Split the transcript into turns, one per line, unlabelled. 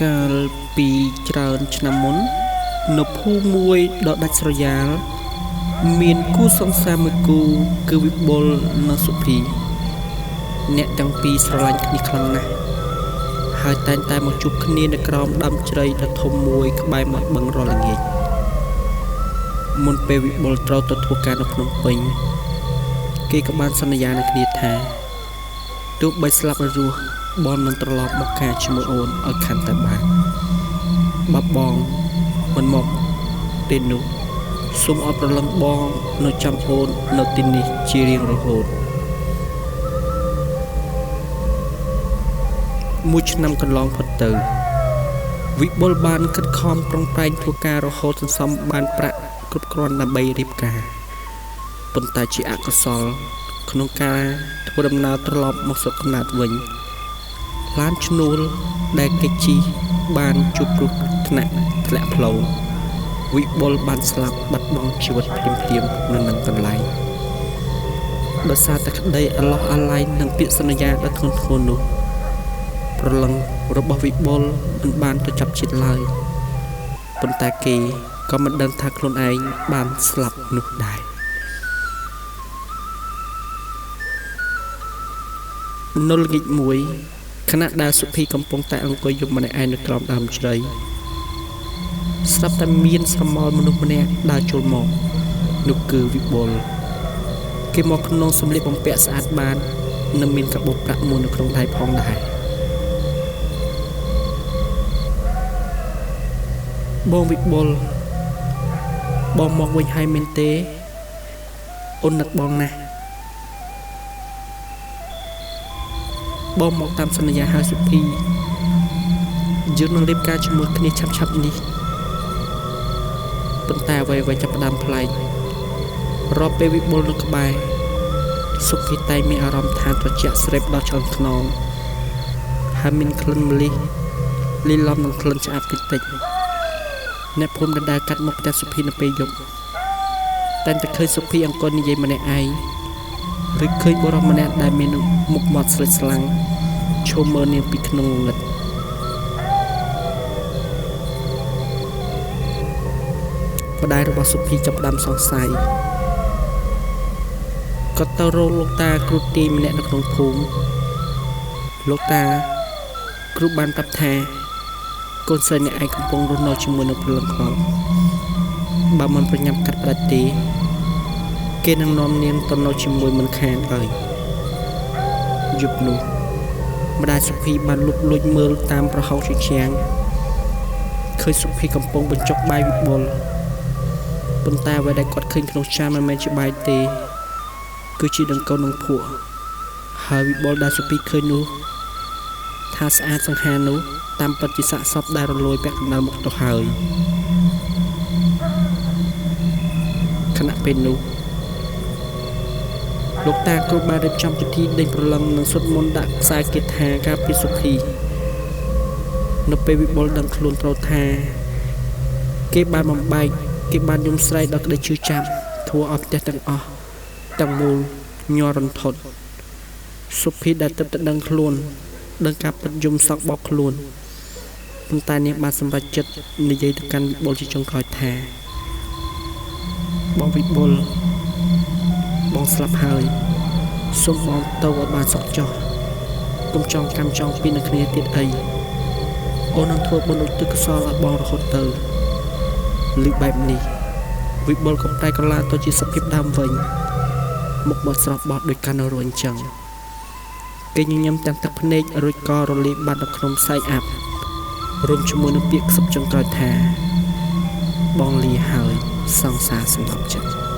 កាលពីច្រើនឆ្នាំមុននៅភូមិមួយដ៏ដាច់ស្រយាលមានគូសង្សារមួយគូគឺវិបុលនិងសុភីអ្នកទាំងពីរស្រឡាញ់គ្នាខ្លាំងណាស់ហើយតែងតែមកជួបគ្នានៅក្រោមដើមជ្រៃដ៏ធំមួយក្បែរមាត់បឹងរាល់ល្ងាចមុនពេលវិបុលត្រូវទៅធ្វើការនៅភ្នំពេញគេក៏បានសន្យានឹងគ្នាថាទោះបីស្លាប់ឬរស់បងនឹងត្រឡប់មកការជាមួយអូនឲ្យខាន់តែបានបើបងមិនមកទេនោះសូមឲ្យប្រឡឹងបងនៅចាំអូននៅទីនេះជារៀងរហូតមួយឆ្នាំកន្លងផុតទៅវិបុលបានខិតខំប្រឹងប្រែងធ្វើការរហូតសន្សំបានប្រាក់គ្រប់គ្រាន់ដើម្បីរៀបការប៉ុន្តែជាអកុសលក្នុងការធ្វើដំណើរត្រឡប់មកស្រុកកំណើតវិញឡានឈ្នួលដែលគេជិះបានជួបគ្រោះថ្នាក់ធ្លាក់ផ្លូវវិបុលបានស្លាប់បាត់បង់ជីវិតភ្លាមនៅនឹងកន្លែងដោយសារតែក្តីអាឡោះអាល័យនិងពាក្យសន្យាដ៏ធ្ងន់ធ្ងរនោះប្រឡឹងរបស់វិបុលមិនបានទៅចាប់ជាតិឡើយប៉ុន្តែគេក៏មិនដឹងថាខ្លួនឯងបានស្លាប់នោះដែរនៅល្ងាចមួយខណៈដែលសុភីកំពុងតែអង្គុយយំម្នាក់ឯងនៅក្រោមដើមជ្រៃស្រាប់តែមានស្រមោលមនុស្សម្នាក់ដើរចូលមកនោះគឺវិបុលគេមកក្នុងសម្លៀកបំពាក់ស្អាតបាននិងមានកាបូបប្រាក់មួយនៅក្នុងដៃផងដែរបងវិបុលបងមកវិញហើយមែនទេអូននឹកបងណាស់បងមកតាមសន្យាហើយសុភីយើងនឹងរៀបការជាមួយគ្នាឆាប់ៗនេះប៉ុន្តែអ្វីៗចាប់ផ្ដើមប្លែករាប់ពេលវិបុលនៅក្បែរសុភីតែមានអារម្មណ៍ថាត្រជាក់ស្រេបដល់ឆ្អឹងខ្នងហើយមានក្លិនម្លិះលីឡំនឹងក្លិនឆ្អាបតិចអ្នកភូមិដែលកាត់មកផ្ទះសុភីនៅពេលយប់តែឃើញសុភីអង្គុយនិយាយម្នាក់ឯងឬឃើញបុរសម្នាក់ដែលមានមុខមាត់ស្លេកស្លាំងឈោមមើលនាងពីក្នុងងឹតម្ដាយរបស់សុភីចាប់ផ្ដើមសង្ស័យក៏ទៅរកលោកតាគ្រូទាយម្នាក់នៅក្នុងភូមិលោកតាគ្រូបានប្រាប់ថាកូនស្រីអ្នកឯងកំពុងរស់នៅជាមួយនឹងព្រលឹងខ្មោចបើមិនប្រញាប់កាត់ផ្ដាច់ទេគេនឹងនាំនាងទៅនៅជាមួយមិនខានហើយយប់នោះម្ដាយសុភីបានលុបលួចមើលតាមប្រហោងជញ្ជាំងឃើញសុភីកំពុងបញ្ចុកបាយវិបុលប៉ុន្តែអ្វីដែលគាត់ឃើញក្នុងចានមិនមែនជាបាយទេគឺជាដង្កូវនឹងភក់ហើយវិបុលដែលសុភីឃើញនោះថាស្អាតសង្ហានោះតាមពិតជាសាកសពដែលរលួយពាក់កណ្ដាលមុខទៅហើយខណៈពេលនោះលោកតាគ្រូបានរៀបចំពិធីដេញប្រឡឹងនិងសុទ្ធមន្តដាក់ខ្សែគាថាការពារសុភីនៅពេលវិបុលដឹងខ្លួនត្រូវថាគេបានបំបែកគេបានយំស្រែកដល់ក្តីឈឺចាប់ធ្វើឲ្យផ្ទះទាំងអស់ទាំងមូលញ័ររន្ធត់សុភីដែលទើបតែដឹងខ្លួនដឹងការពិតយំសោកបោកខ្លួនប៉ុន្តែនាងបានសម្រេចចិត្តនិយាយទៅកាន់វិបុលជាចុងក្រោយថាបងវិបុលបងស្លាប់ហើយសូមបងទៅឲ្យបានសុខចុះកុំចង់កម្មចង់ពីនឹងគ្នាទៀតអីអូននឹងធ្វើបុណ្យឧទ្ទិសកុសលឲ្យបងរហូតទៅឮបែបនេះវិបុលក៏ប្រែក្រឡាទៅជាសភាពដើមវិញមុខបត់ស្រស់បត់ដោយកាន់នៅរួញចឹងគេញញឹមទាំងទឹកភ្នែករួចក៏រលាយបាត់នៅក្នុងផ្សែងអាប់រួមជាមួយនឹងពាក្យខ្សឹបចុងក្រោយថាបងលាហើយសង្សារសម្រាប់ចិត្ត